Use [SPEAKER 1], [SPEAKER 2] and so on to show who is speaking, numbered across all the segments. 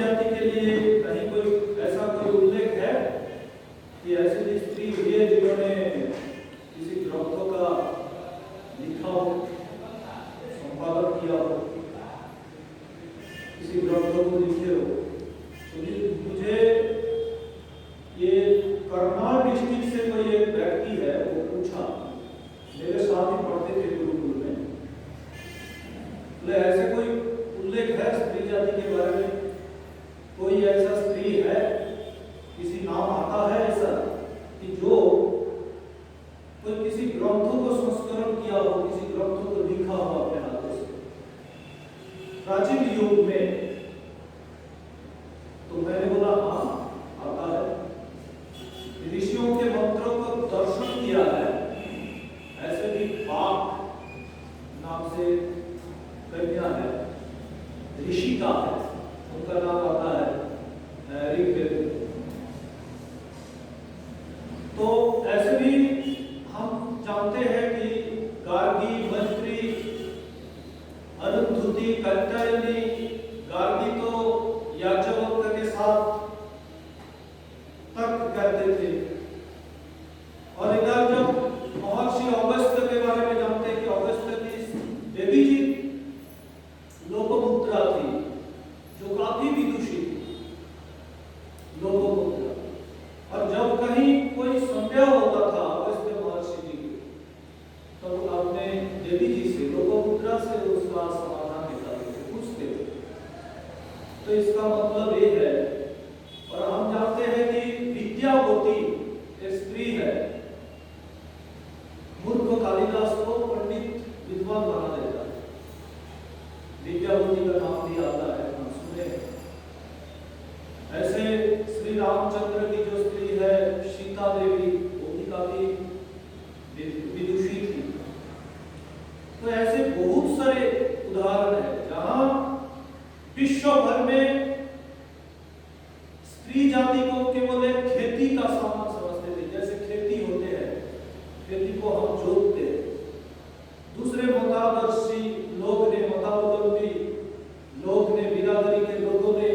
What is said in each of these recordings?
[SPEAKER 1] जाति के लिए कहीं कोई ऐसा कोई उल्लेख है कि ऐसी भी स्त्री हुई है जिन्होंने किसी ग्रंथों का लिखा हो, संपादन किया हो, किसी ग्रंथों को लिखे हो? तो मुझे ये करनाल डिस्ट्रिक्ट से कोई एक व्यक्ति है, वो पूछा, मेरे साथ ही पढ़ते थे गुरुकुल में, बोले ऐसे कोई उल्लेख है स्त्री जाति के बारे में? कोई ऐसा स्त्री है, किसी नाम आता है ऐसा कि जो कोई किसी ग्रंथों को संस्करण किया हो, किसी ग्रंथों को लिखा हो अपने हाथों से प्राचीन युग में? तो मैंने बोला हाँ आता है, ऋषियों के मंत्रों को दर्शन किया है। ऐसे भी पाक नाम से कन्या है, ऋषि का है, उनका नाम आता है ऋग्वेद में। तो ऐसे भी हम जानते हैं कि गार्गी, मंत्री, अनुद्धुति, कात्यायनी, गार्गी तो याज्ञवल्क्य के साथ तर्क करते थे, और इधर जब महर्षि अगस्त्य के बारे में जानते हैं कि अगस्त्य की देवी जी लोपामुद्रा थी, जो काफी विदुषी थी, लोपामुद्रा। और जब कहीं कोई संदेह होता था अगस्त्य महर्षि जी को, तो तो अपने देवी जी से, लोपामुद्रा से उसका समाधान निकालते थे, पूछते थे। तो इसका मतलब ये है, और हम जानते हैं कि विद्यावती एक स्त्री है। मूर्ख कालिदास को पंडित विद्वान बना देता है, विद्यावती का नाम भी आता है, हम सुने। ऐसे श्री रामचंद्र की जो स्त्री है सीता देवी, वो भी काफी विदुषी थी। तो ऐसे बहुत सारे उदाहरण है जहां विश्व भर में स्त्री जाति को केवल एक खेती का सामान समझते थे। जैसे खेती होते हैं, खेती को हम जोतते हैं। दूसरे मतादर्शी लोग ने, मतावलंबी लोग ने, बिरादरी के लोगों ने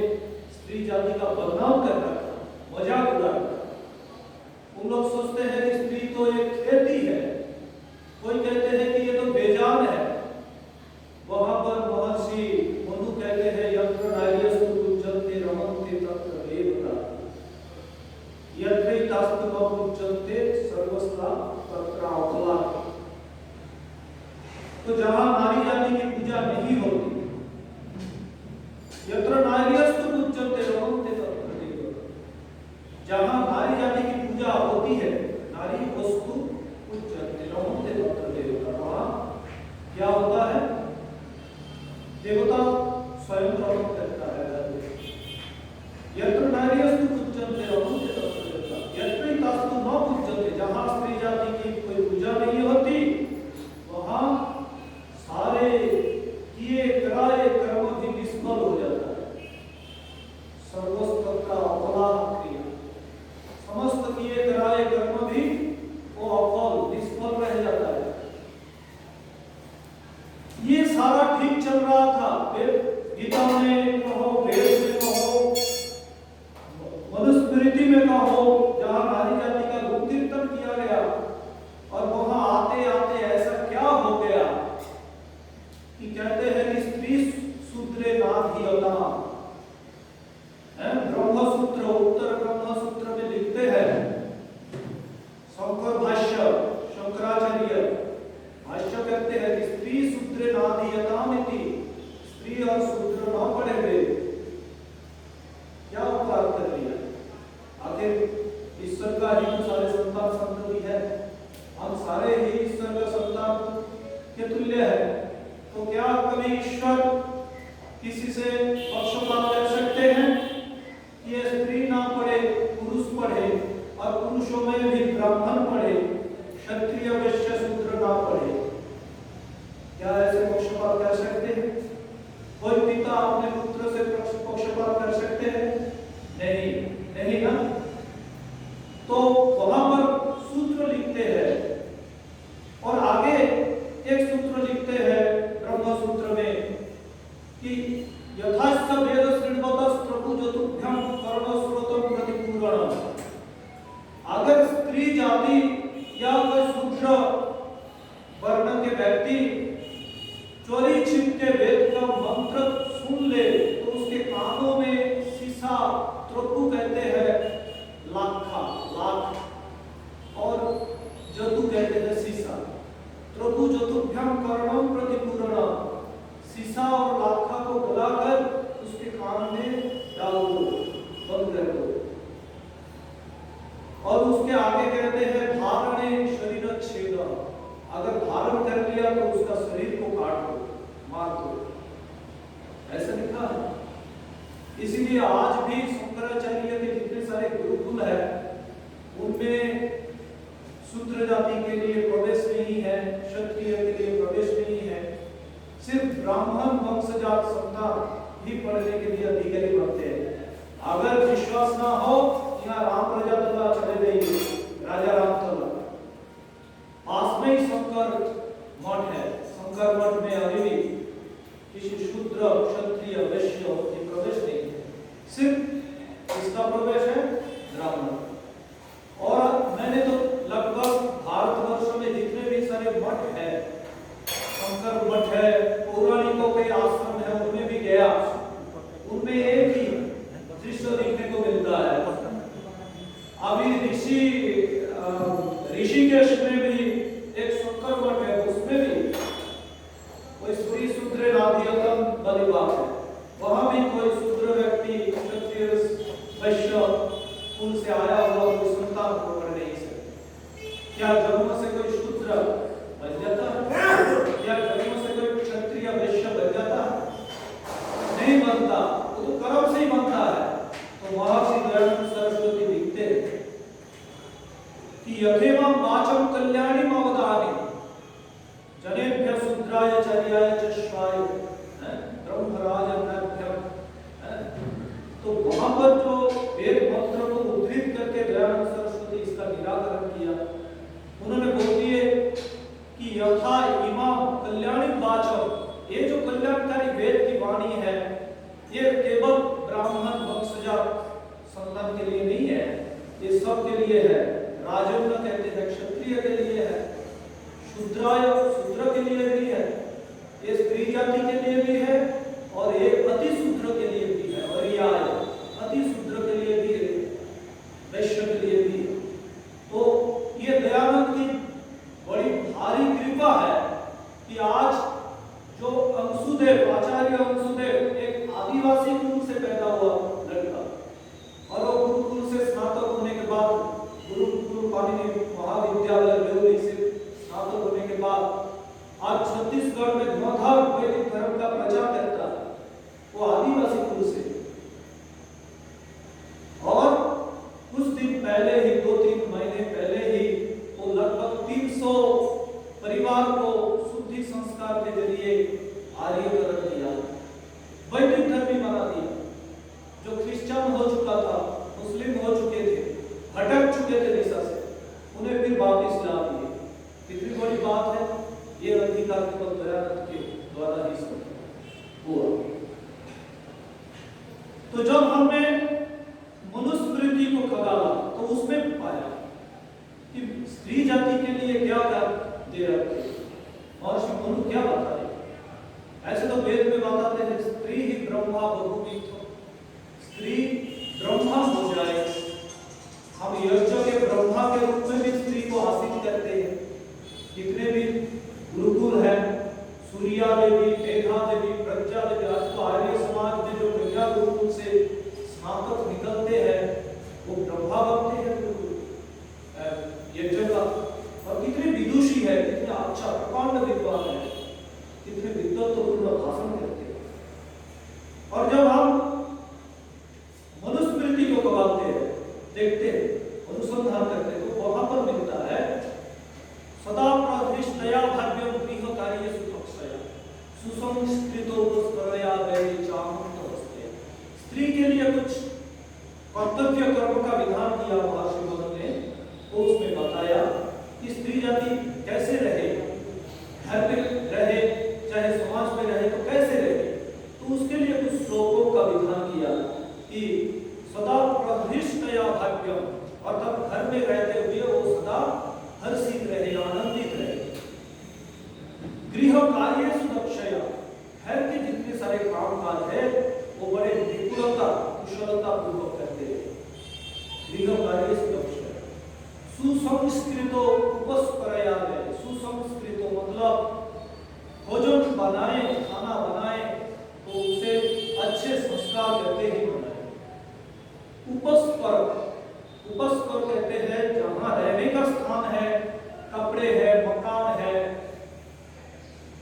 [SPEAKER 1] स्त्री जाति का बदनाम कर रखा, मजाक उड़ा रखा। उन लोग सोचते हैं कि स्त्री तो एक खेती है, कोई कहते हैं कि ये तो बेजान है। वहां पर महर्षि मनु कहते हैं यत्र नार्यस्तु पूज्यन्ते रमन्ते तत्र देवता, यत्र तास्तु न पूज्यन्ते सर्वस्था तत्र अबला। तो जहां नारी जाति की पूजा नहीं होती, यत्र नार्यस्तु पूज्यन्ते रमन्ते तत्र देवता, जहां नारी जाति की पूजा होती है, नारी वस्तु पूज्यन्ते रमन्ते तत्र देवता, वहां क्या होता है? देवता स्वयं रमण करता है। यत्र नार्यस्तु पूज्यन्ते रमन्ते तत्र देवता, यत्र तास्तु न पूज्यन्ते, जहां स्त्री जाति की कोई पूजा नहीं होती, वहां सारे किए कराए कर्म भी निष्फल हो जाता है। सर्वस्तत्र अपलाह क्रिया, समस्त किए कराए कर्म भी वो अफल, निष्फल रह जाता है। ये सारा ठीक चल रहा था, गीता में कहो, वेद में कहो, मनुस्मृति में कहो, जहां नारी जाति का गुण कीर्तन किया गया। और वहां आते आते ऐसा क्या हो गया कि कहते हैं कि स्त्री शूद्रे नाधियता। ब्रह्मसूत्र, उत्तर ब्रह्मसूत्र में लिखते हैं, शंकर भाष्य, शंकराचार्य भाष्य कहते हैं कि स्त्री शूद्रे नाधियतामिति, स्त्री और शूद्र न पढ़े हुए। क्या उपकार कर लिया? आखिर ईश्वर का ही सारे संतान संतति है, हम सारे ही ईश्वर का संतान के तुल्य है। तो क्या कभी ईश्वर किसी से पक्षपात कर सकते हैं कि ये स्त्री ना पढ़े, पुरुष पढ़े, और पुरुषों में भी ब्राह्मण पढ़े, क्षत्रिय वैश्य शूद्र ना पढ़े? क्या ऐसे पक्षपात कर सकते हैं? कोई पिता अपने पुत्र से पक्षपात कर सकते हैं? नहीं, नहीं ना। तो वहां पर सूत्र लिखते हैं, और आगे एक सूत्र लिखते हैं ब्रह्म सूत्र में कि यथाश्च वेद शृण्वतः प्रभु जो और उसके आगे कहते हैं धारणे शरीर छेद, अगर धारण कर लिया तो उसका शरीर को काट दो, मार दो, ऐसा लिखा है। इसीलिए आज भी शंकराचार्य के जितने सारे गुरुकुल है उनमें शूद्र जाति के लिए प्रवेश नहीं है, क्षत्रिय के लिए प्रवेश नहीं है, सिर्फ ब्राह्मण वंशजात संतान ही पढ़ने के लिए अधिकारी बनते हैं। अगर विश्वास ना हो, यहाँ राम प्रजा तला चले जाइए, राजा राम तला पास में ही शंकर मठ है। शंकर मठ में अभी भी किसी शूद्र क्षत्रिय वैश्य की प्रवेश नहीं है, सिर्फ इसका प्रवेश है ब्राह्मण। और मैंने तो लगभग भारतवर्ष में जितने भी सारे मठ है, शंकर मठ है, पौराणिकों के आश्रम है, उनमें भी गया, उनमें एक ही दृश्य देखने को मिलता है। अभी ऋषिकेश में भी एक शंकर मठ है, उसमें भी कोई स्त्री शूद्र नाधियतम बलिवास है, वहां भी कोई शूद्र व्यक्ति क्षत्रिय वैश्य कुल से आया हुआ कोई संतान को पढ़ नहीं सकते। क्या जन्म से कोई शूद्र बन जाता है? क्या जन्म से कोई क्षत्रिय वैश्य बन जाता है? नहीं बनता, वो तो कर्म से ही बनता है। तो महर्षि दयानंद सरस्वती लिखते हैं कि यथेवं वाचम कल्याणी मवदानि जनेभ्य शूद्राय चर्याय च श्वाय ब्रह्मराज अन्नाभ्यम। तो वहां पर जो वेद मंत्र को उद्धृत करके दयानंद सरस्वती इसका निराकरण किया, उन्होंने बोल दिए कि यथा इमाम कल्याणी वाचम, ये जो कल्याणकारी वेद की वाणी है ये केवल ब्राह्मण वंशजात संतान के लिए नहीं है, ये सब के लिए है। राजन्य कहते हैं क्षत्रिय के लिए है, शूद्राय शूद्र के लिए भी है, ये स्त्री जाति के लिए भी है, और ये अति शूद्र के लिए भी है, और यह अति शूद्र के लिए भी है, वैश्य के लिए भी है। तो ये दयानंद की बड़ी भारी कृपा है कि आज जो अंशुदेव, आचार्य अंशुदेव एक आदिवासी कुल से पैदा हुआ लड़का, और वो गुरुकुल से स्नातक होने के बाद गुरुकुल पाणिनि महाविद्यालय देवरी से स्नातक होने के बाद आज छत्तीसगढ़ में धुआंधार वैदिक धर्म का प्रचार करता है, वो आदिवासी कुल से। और कुछ दिन पहले ही, 2-3 महीने पहले ही, वो लगभग 300 परिवार को शुद्धि संस्कार के जरिए आर्यकरण किया, वैदिक धर्म बना दिया। जो क्रिश्चियन हो चुका था, मुस्लिम हो चुके थे, भटक चुके थे दिशा से, उन्हें फिर वापस ला दिए। कितनी बड़ी बात है, ये अधिकार केवल दयानंद के द्वारा ही संभव हुआ। तो जब हमने मनुस्मृति को खगाला तो उसमें पाया कि स्त्री जाति के लिए क्या क्या दे रखे, महर्षि मनु क्या बताए। ऐसे तो वेद में बताते हैं स्त्री ही ब्रह्मा बहुविध, स्त्री ब्रह्मा हो जाए। हम यज्ञ के ब्रह्मा के रूप में भी स्त्री को हासिल करते हैं। जितने भी गुरुकुल है, सूर्या देवी, मेघा देवी, प्रज्ञा देवी, आज तो आर्य समाज में जो प्रज्ञा गुरुकुल से स्नातक निकलते हैं वो ब्रह्मा बनते हैं यज्ञ का। और कितने विदुषी है, कितने अच्छा प्रकांड विद्वान है, कितने विद्वत्पूर्ण भाषण करते हैं। और जब हम मनुस्मृति को पढ़ते हैं, देखते हैं, अनुसंधान करते हैं, तो वहां पर मिलता है सदा प्रधिष्ठया भाव्यम गृह कार्य सुखक्षया सुसंस्कृतो पुष्करया वैरि चामुण्डहस्ते। स्त्री के लिए कुछ कर्तव्य कर्म का विधान किया महर्षि मनु ने, तो उसमें बताया कि स्त्री जाति कैसे रहे, घर में रहे चाहे समाज में रहे तो कैसे रहे। तो उसके लिए कुछ श्लोकों का विधान किया कि सदा प्रधिष्ठया भाव्यम, अर्थात घर में रहते हुए वो सदा हर्षित रहे, आनंदित रहे। गृह कार्य सुदक्षया, घर के जितने सारे काम काज है वो बड़े निपुणता कुशलता पूर्वक करते हैं। गृह कार्य सुदक्षया सुसंस्कृतो उपस्करया है। सुसंस्कृतो मतलब भोजन बनाए, खाना बनाए तो उसे अच्छे संस्कार करते ही बनाए। उपस्कर उपस्कर कहते हैं जहां रहने का स्थान है, कपड़े है, मकान है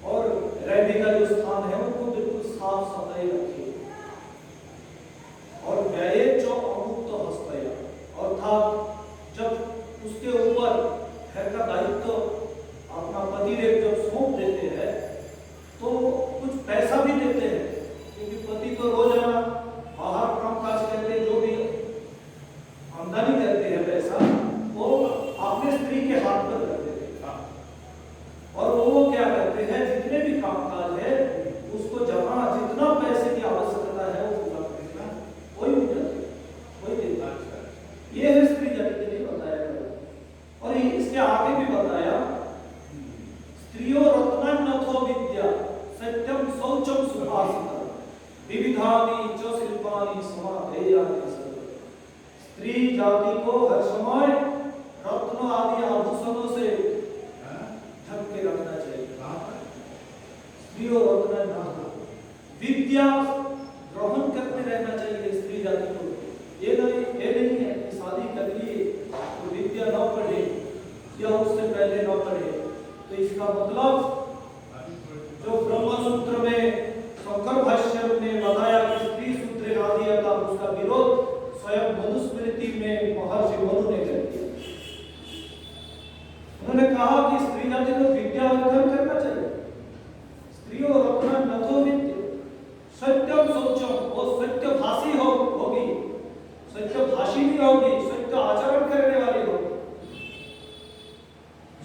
[SPEAKER 1] और रहने का जो स्थान है उनको बिल्कुल साफ सफाई रखिए। और व्यये जो अमुक्त हस्तया, अर्थात जब उसके ऊपर घर का दायित्व अपना पतिदेव जब सौंप देते हैं तो कुछ पैसा भी देते हैं, क्योंकि पति तो रोजाना बाहर कामकाज करते जो भी आमदनी करते हैं पैसा वो अपने स्त्री के हाथ पर रख देते हैं। और वो क्या करते हैं, जितने भी कामकाज है उसको जहां जितना पैसे की आवश्यकता है वो पूरा करना कोई भी जाते कोई देता है। ये है स्त्री जाति के लिए बताया गया। और इसके आगे भी बताया स्त्रियो रत्नन्नथो विद्या सत्यम शौचम सुभाषितम् विविधानि च शिल्पानि समाधेयानि सर्व। स्त्री जाति को हर समय रत्न आदि आभूषणों से ढक के रखना चाहिए। स्त्रियो रत्नन्नथो विद्या ग्रहण करते रहना चाहिए स्त्री जाति को। ये नहीं है कि शादी कर लिए तो विद्या न पढ़े या उससे पहले न पढ़े। तो इसका मतलब जो ब्रह्म सूत्र में शंकर भाष्य में बताया कि स्त्री सूत्र आदि का उसका विरोध स्वयं मनुस्मृति में महर्षि मनु ने कर दिया। उन्होंने कहा कि स्त्री जाति को विद्या अध्ययन करना चाहिए। स्त्रियों रत्नन्नथो विद्या सत्यम शौचम, वो सत्य भाषी होगी, सत्य भाषी भी होगी, सत्य आचरण करने वाली होगी।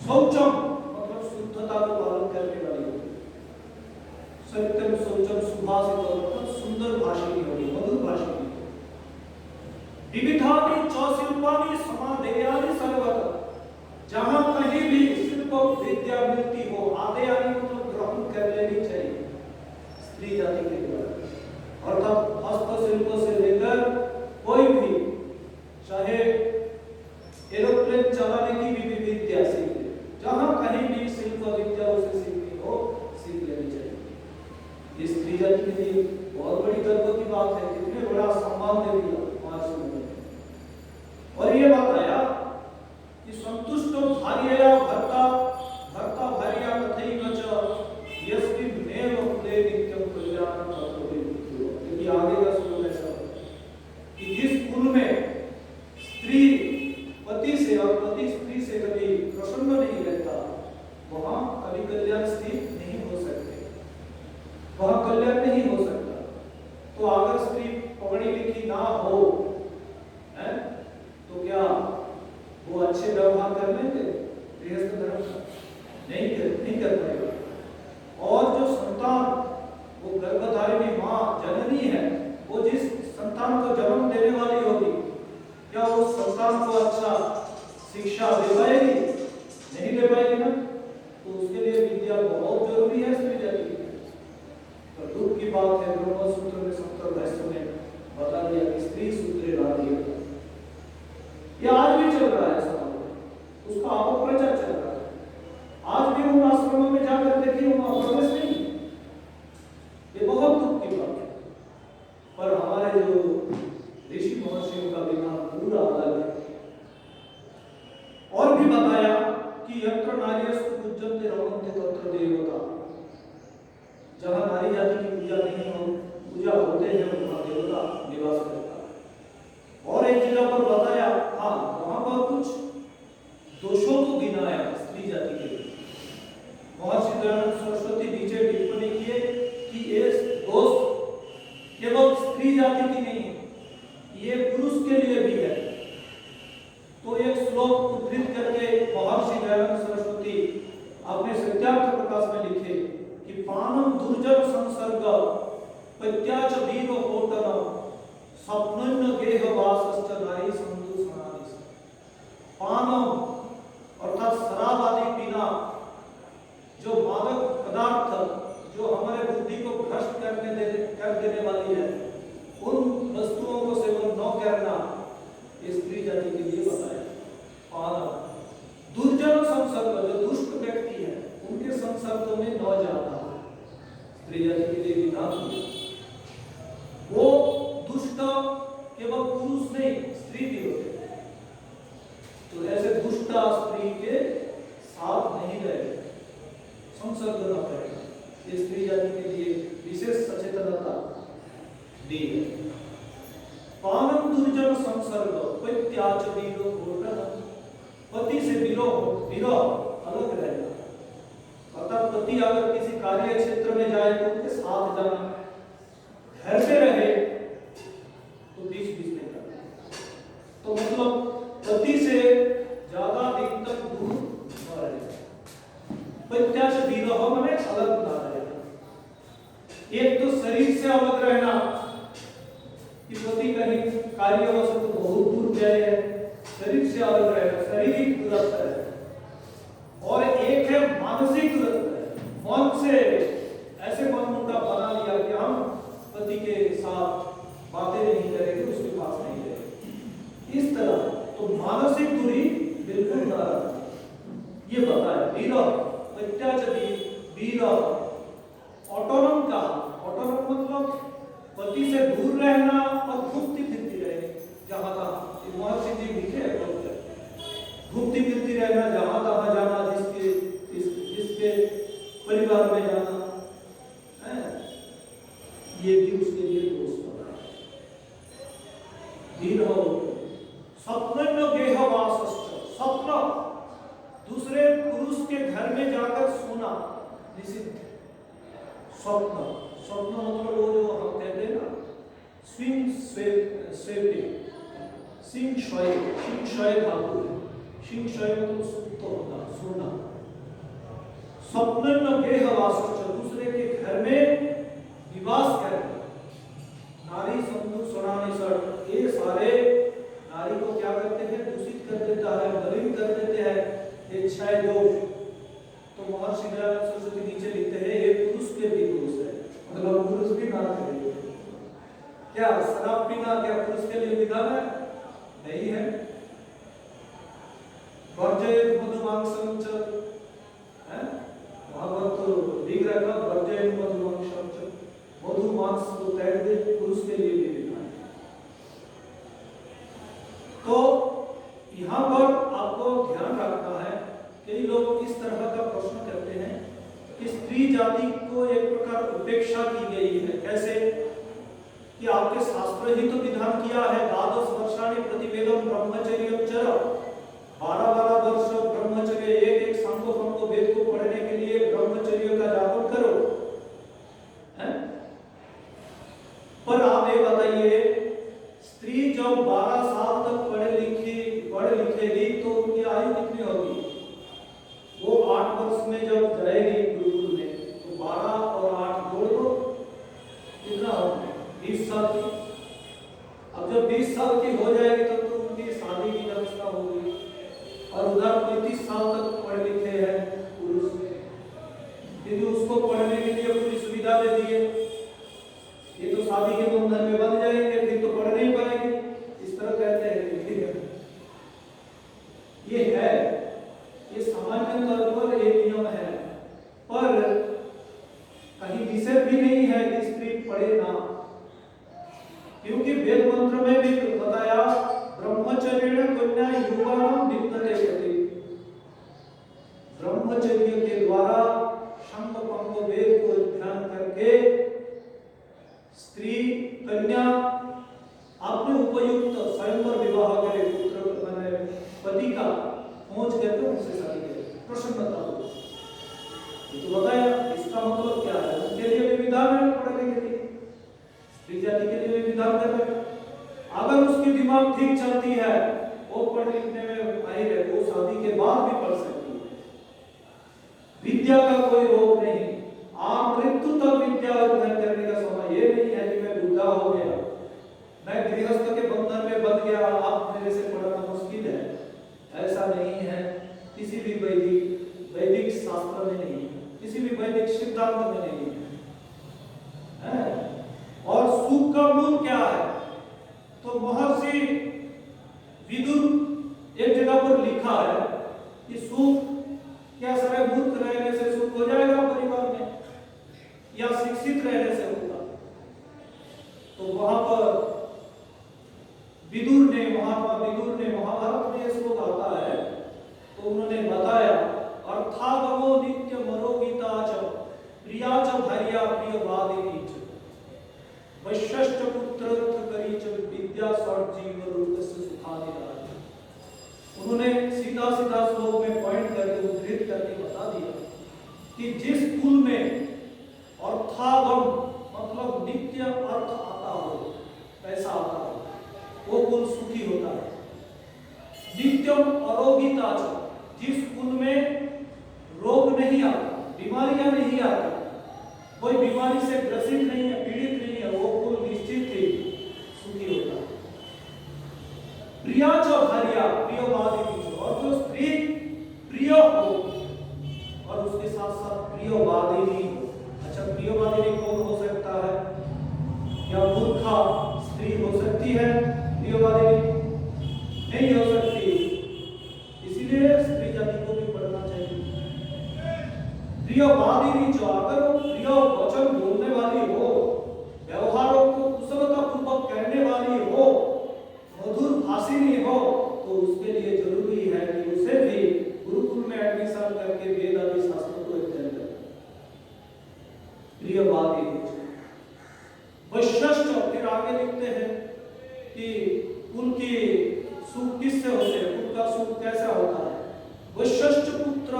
[SPEAKER 1] शौचम मतलब शुद्धता को पालन करने वाली होगी। सत्यम शौचम सुभाषित मतलब सुंदर भाषिणी होगी, मधुर भाषिणी। विविधानि च शिल्पानि समाधेयानि सर्वत्र, जहां कहीं भी शिल्प विद्या मिलती हो आदेयानि मतलब ग्रहण कर लेनी चाहिए स्त्री जाति के द्वारा। अर्थात हस्तशिल्प से लेकर कोई भी चाहे एरोप्लेन चलाने की भी विद्या सीख ले, जहां कहीं भी शिल्प विद्या उसे सीखनी हो सीख लेनी चाहिए। ये स्त्री जाति के लिए बहुत बड़ी गर्व की बात है, कितने बड़ा सम्मान दे दिया महर्षि ने। और ये बताया कि संतुष्ट भार्यया भर्ता भर्ता भार्या तथैव च यस्मिन्नेव कुले नित्यं कल्याणं ततो विद्युतो। क्योंकि आगे का श्लोक ऐसा कि जिस कुल में स्त्री पति से और पति स्त्री से कभी प्रसन्न नहीं रहता वहां कभी कल्याण स्थित नहीं हो सकते, वहां कल्याण नहीं हो सकता। तो अगर स्त्री पढ़ी लिखी ना हो है तो क्या वो अच्छे व्यवहार कर लेंगे गृहस्थ धर्म का? नहीं कर पाएगा। और जो संतान वो गर्भधारिणी माँ जननी है, वो जिस संतान को जन्म देने वाली होगी क्या उस संतान को अच्छा शिक्षा दे पाएगी? नहीं दे पाएगी ना। तो उसके लिए विद्या बहुत जरूरी है स्त्री जाति के लिए। तो दुख की बात है, ब्रह्म सूत्र में शंकर भाष्य में बता दिया कि स्त्री सूत्रे राधिया। ये आज भी चल रहा है समाज में, उसका अपप्रचार चल रहा है। आज भी उन आश्रमों में जाकर देखिए वहां प्रवेश नहीं। ये बहुत दुख की बात है। पर हमारे जो ऋषि महर्षियों का विधान पूरा अलग है। और भी बताया कि यत्र नार्यस्तु पूज्यन्ते रमन्ते तत्र देवता, जहां नारी जाति की पूजा नहीं हो पूजा होते हैं वहां देवता निवास करता है। और एक जगह पर बताया हाँ वहां पर कुछ दोषों को गिनाया स्त्री जाति के लिए। महर्षि दयानंद सरस्वती नीचे टिप्पणी किए कि ये दोष केवल स्त्री जाति की नहीं है, ये पुरुष के लिए भी है। तो एक श्लोक उद्धृत करके महर्षि दयानंद सरस्वती अपने सत्यार्थ प्रकाश में लिखे कि पानम दुर्जन संसर्ग पत्याच वीर होटन स्वप्नन्न गेह वासश्च नारी संदूषणानि। पानम अर्थात शराब आदि पीना, जो मादक पदार्थ जो हमारे बुद्धि को भ्रष्ट कर देने वाली है, उन वस्तुओं को सेवन न करना इस स्त्री जाति के लिए बताया। पानम दुर्जन संसर्ग, जो दुष्ट व्यक्ति है उनके संसर्ग में न जाना स्त्री जाति के लिए विधान। वो दुष्ट केवल पुरुष नहीं स्त्री भी होते हैं। संसर्ग न करें, ये स्त्री जाति के लिए विशेष सचेतनता दी है। पानम दुर्जन संसर्ग पत्याच वीरो घोटन, पति से विरह अलग रहना, अर्थात पति अगर किसी कार्य क्षेत्र में जाए तो उनके साथ जाना, घर पे रहे तो बीच बीच में जाना, तो मतलब पति से ज्यादा दिन तक दूर न रहे, पत्याच विरह माने अलग ना रहना। एक तो शरीर से अलग रहना कि पति कहीं कार्यवश तो बहुत दूर गए हैं, शरीर से अलग रहना, शारीरिक दूरत्व है, और एक है मानसिक दूरत्व है, मन से ऐसे मन उनका बना लिया कि हम पति के साथ बातें नहीं करेंगे, उसके पास नहीं रहेंगे, इस तरह तो मानसिक दूरी बिल्कुल ना रखना, ये बताया। विरह पत्याचरी विरह, ऑटोनम का ऑटोनम मतलब पति से दूर रहना और घूमती फिरती रहे जहां तहां, महर्षि जी लिखे हैं, घूमती फिरती रहना, जहां तहां जाना, जिसके परिवार में जाना है, ये भी उसके लिए दोष बना है। स्वप्न गेहवासश्च, स्वप्न दूसरे पुरुष के घर में जाकर सोना निषिद्ध। स्वप्न मतलब वो जो हम कहते हैं ना, स्विंग स्वेपिंग, सिंह शय धातु है, सिंह शय मतलब सुप्त होना, सोना। स्वप्न गेहवासश्च, दूसरे के घर में निवास करना। नारी संधु सोनानी सट, ये सारे नारी को क्या करते हैं, दूषित कर देता है, मलिन कर देते हैं, ये छह दोष। तो महर्षि दयानंद सरस्वती नीचे लिखते हैं ये पुरुष के भी दोष है, मतलब पुरुष भी ना करेंगे। क्या शराब पीना क्या पुरुष के लिए विधान है? नहीं है। वर्जयेत मधुमांसं च, भागवत तो लिख रखा, वर्जयेत मधुमांसं च, मधु मांस को त्याग दे, पुरुष के लिए भी विधान है। तो यहाँ पर आपको ध्यान रखना है, कई लोग इस तरह का प्रश्न करते हैं कि स्त्री जाति को एक प्रकार उपेक्षा की गई है, कैसे कि आपके शास्त्र ही तो विधान किया है, 12 वर्षाणि प्रतिवेदम ब्रह्मचर्यं चर, 12 वर्ष ब्रह्मचर्य, एक सांगो वेद को पढ़ने के लिए ब्रह्मचर्य का जापन करो, है? पर आप ये बताइए, स्त्री जब 12 साल तक पढ़ लिखेगी तो उनकी आयु कितनी होगी? वो 8 वर्ष में जब जाएगी गुरुकुल में, तो 12 और 8 जोड़ दो, कितना होगा? 20 साल की। अब जब 20 साल की हो जाएगी तब तो उनकी शादी की व्यवस्था होगी, और उधर 35 साल तक पढ़ लिखे हैं पुरुष, यदि उसको पढ़ने के लिए पूरी सुविधा दे दिए, ये तो शादी के बंधन में बंध जाएंगे, फिर तो पढ़ नहीं पाएंगे, इस तरह कहते हैं। ये है, ये सामान्य तौर पर ये नियम है, पर कहीं विषय भी नहीं है कि स्त्री पढ़े ना, क्योंकि वेद मंत्र में भी बताया ब्रह्मचर्येण कन्या युवानां विद्यते यति, ब्रह्मचर्य के द्वारा शंख पंख वेद को ध्यान करके स्त्री कन्या अपने उपयुक्त स्वयंवर विवाह करे, पुत्र माने पति का खोज करके उनसे शादी करे, प्रसन्नता हो। ये तो बताया, इसका मतलब क्या है? उनके लिए भी विधान है पढ़ने के लिए, स्त्री जाति के लिए भी विधान कर रहे हैं। अगर उसकी दिमाग ठीक चलती है, वो पढ़ लिखने में माहिर है, वो शादी के बाद भी पढ़ सकती है, विद्या का कोई रोग नहीं। मृत्यु तक विद्या अध्ययन करने का समय ये नहीं है कि मैं बुढ़ा हो गया, मैं गृहस्थ के बंधन में बंध गया, आप मेरे से पढ़ना मुश्किल है, ऐसा नहीं है। किसी भी वैदिक शास्त्र में नहीं है, किसी भी वैदिक सिद्धांत में नहीं है। और सुख का मूल क्या है? तो महर्षि विदुर एक जगह पर लिखा है कि सुख क्या सारे मूर्ख रहने से सुख हो जाएगा परिवार में, या शिक्षित रहने से होगा? तो वहां पर महात्मा विदुर ने, महाभारत में ये श्लोक आता है, तो उन्होंने बताया, अर्थागमो नित्य मरो गीता विद्या षट् जीव रूपस्य सुखादिराज। उन्होंने सीधा सीधा श्लोक में पॉइंट करके उद्धृत करके बता दिया कि जिस कुल में अर्थागम मतलब नित्य अर्थ आता हो, पैसा आता हो, वो कुल सुखी होता है। नित्यम अरोगिता, जिस कुल में रोग नहीं आता, बीमारियां नहीं आती, कोई बीमारी से ग्रसित नहीं है, पीड़ित नहीं है, वो कुल निश्चित ही सुखी होता है। प्रिया जो भार्या प्रियवादिनी, और जो स्त्री प्रिय हो और उसके साथ साथ प्रियवादिनी हो। अच्छा, प्रियवादिनी कौन हो सकता है? क्या मूर्खा स्त्री हो सकती है प्रियवादिनी? नहीं हो सकती। इसीलिए स्त्री जाति को भी पढ़ना चाहिए। प्रियवादिनी, जो अगर वो प्रिय वचन बोलने वाली हो, व्यवहारों को कुशलता पूर्वक करने वाली हो, मधुर भाषिणी हो, तो उसके लिए जरूरी है कि उसे भी गुरुकुल में एडमिशन करके वेद आदि शास्त्रों को अध्ययन करें। प्रियवादिनी। वैशिष्ट, फिर आगे लिखते हैं कि कुल की सुख किससे होते हैं, कुल का सुख कैसा होता है? वैशिष्ट पुत्र,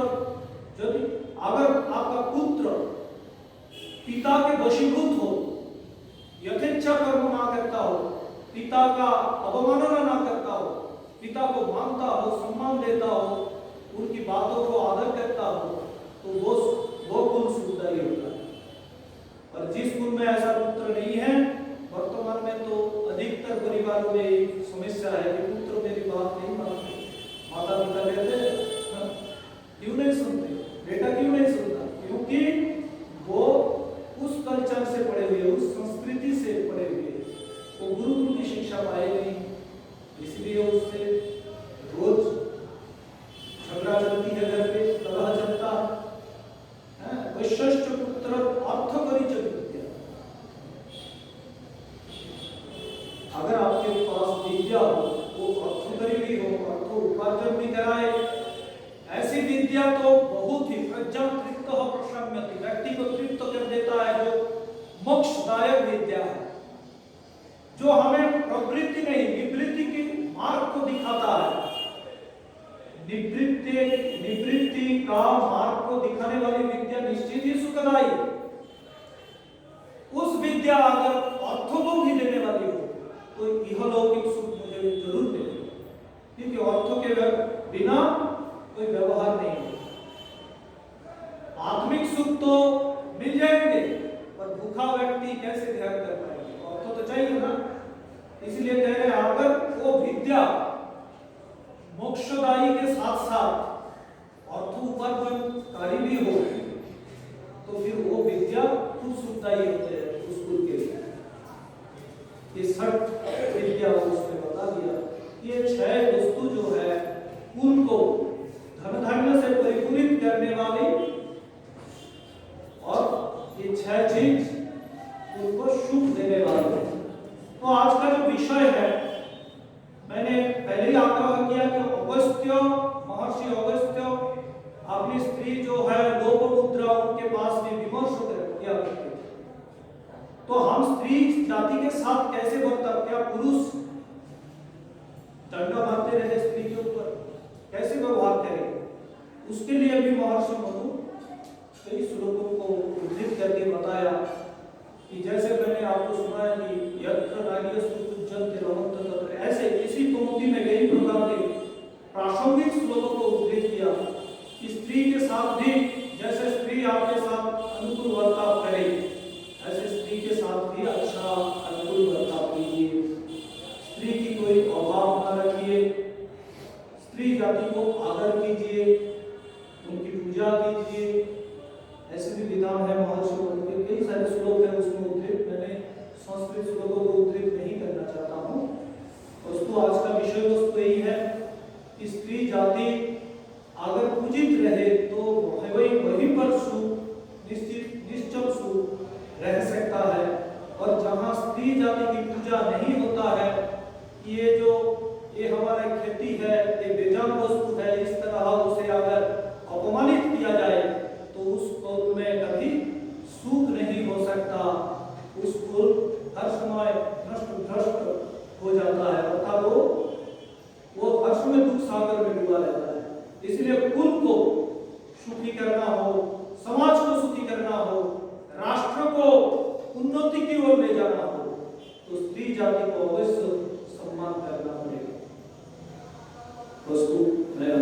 [SPEAKER 1] यदि अगर आपका पुत्र पिता के वशीभूत हो, यथेच्छा कर्म ना करता हो, पिता का अवमानना ना करता हो, पिता को मानता हो, सम्मान देता हो, उनकी बातों को आदर करता हो, तो वो कुल सुखदायी होता है। और जिस कुल में ऐसा पुत्र नहीं है, वर्तमान में तो अधिकतर परिवारों में एक समस्या है कि पुत्र मेरी बात नहीं मानते। माता पिता कहते हैं क्यों नहीं सुनते, बेटा क्यों नहीं सुनता? क्योंकि वो उस कल्चर से पढ़े हुए, उस संस्कृति से पढ़े हुए, वो गुरुकुल की शिक्षा पाए नहीं, इसलिए उससे रोज झगड़ा चलती है, घर पे कलह चलता है। वैशिष्ट पुत्र अर्थ परिचय। अगर आपके पास विद्या हो, वो अर्थकरी भी हो, अर्थ उपार्जन भी कराए, ऐसी विद्या तो बहुत ही प्रज्ञा तृप्त हो प्रशम्यति, व्यक्ति को तृप्त कर देता है, जो मोक्षदायक विद्या है, जो हमें प्रवृत्ति नहीं निवृत्ति के मार्ग को दिखाता है। निवृत्ति का मार्ग को दिखाने वाली विद्या निश्चित ही सुखदायी। उस विद्या अगर अर्थों को भी देने वाली हो, तो इहलौकिक सुख मुझे जरूर दे, क्योंकि अर्थों के बिना कोई व्यवहार नहीं है। आत्मिक सुख तो मिल जाएंगे, पर भूखा व्यक्ति कैसे ध्यान कर पाएंगे? अर्थ तो चाहिए ना। इसलिए कह रहे हैं अगर वो विद्या मोक्षदायी के साथ साथ अर्थ उपार्जनकारी भी हो, तो फिर वो विद्या खुद सुखदायी होते हैं उस कुल के लिए। ये षट् विद्या उसने बता दिया। ये 6 वस्तु जो है कुल को धन धान्य से परिपूरित करने वाली, और ये 6 चीज उनको सुख देने वाली। तो आज का जो विषय है, मैंने पहले ही आग्रह किया कि अगस्त्य, महर्षि अगस्त्य अपनी स्त्री जो है लोपमुद्रा, उनके पास में विमर्श किया करते थे। तो हम स्त्री जाति के साथ कैसे बर्ताव, क्या पुरुष डंडा मारते रहे स्त्री के ऊपर, कैसे व्यवहार करें? उसके लिए भी महर्षि मनु कई श्लोकों को उद्धृत करके बताया कि जैसे मैंने आपको सुनाया कि यत्र नार्यस्तु पूज्यन्ते रमन्ते तत्र, ऐसे इसी पंक्ति में कई प्रकार के प्रासंगिक श्लोकों को उद्धृत किया कि स्त्री के साथ भी जैसे स्त्री आपके साथ अनुकूल बर्ताव करे, ऐसे स्त्री के साथ भी अच्छा अनुकूल बर्ताव कीजिए। स्त्री की कोई अभाव न रखिए, स्त्री जाति को आदर कीजिए, उनकी पूजा कीजिए। ऐसे भी विधान है महर्षि मनु के, कई सारे श्लोक हैं उसमें उद्धृत। मैंने संस्कृत श्लोकों को उद्धृत नहीं करना चाहता हूँ। वस्तु आज का विषय वस्तु यही है कि स्त्री जाति अगर पूजित रहे तो वहीं पर सुख निश्चल सुख रह सकता है। और जहाँ स्त्री जाति की पूजा नहीं होता है, ये हमारा खेती है, ये बेजान वस्तु है, इस तरह उसे अगर अपमानित किया जाए तो उस कुल में कभी सुख नहीं हो सकता। उस कुल हर समय नष्ट भ्रष्ट हो जाता को ले जाना हो तो स्त्री जाति को अवश्य सम्मान करना पड़ेगा। वस्तु मैं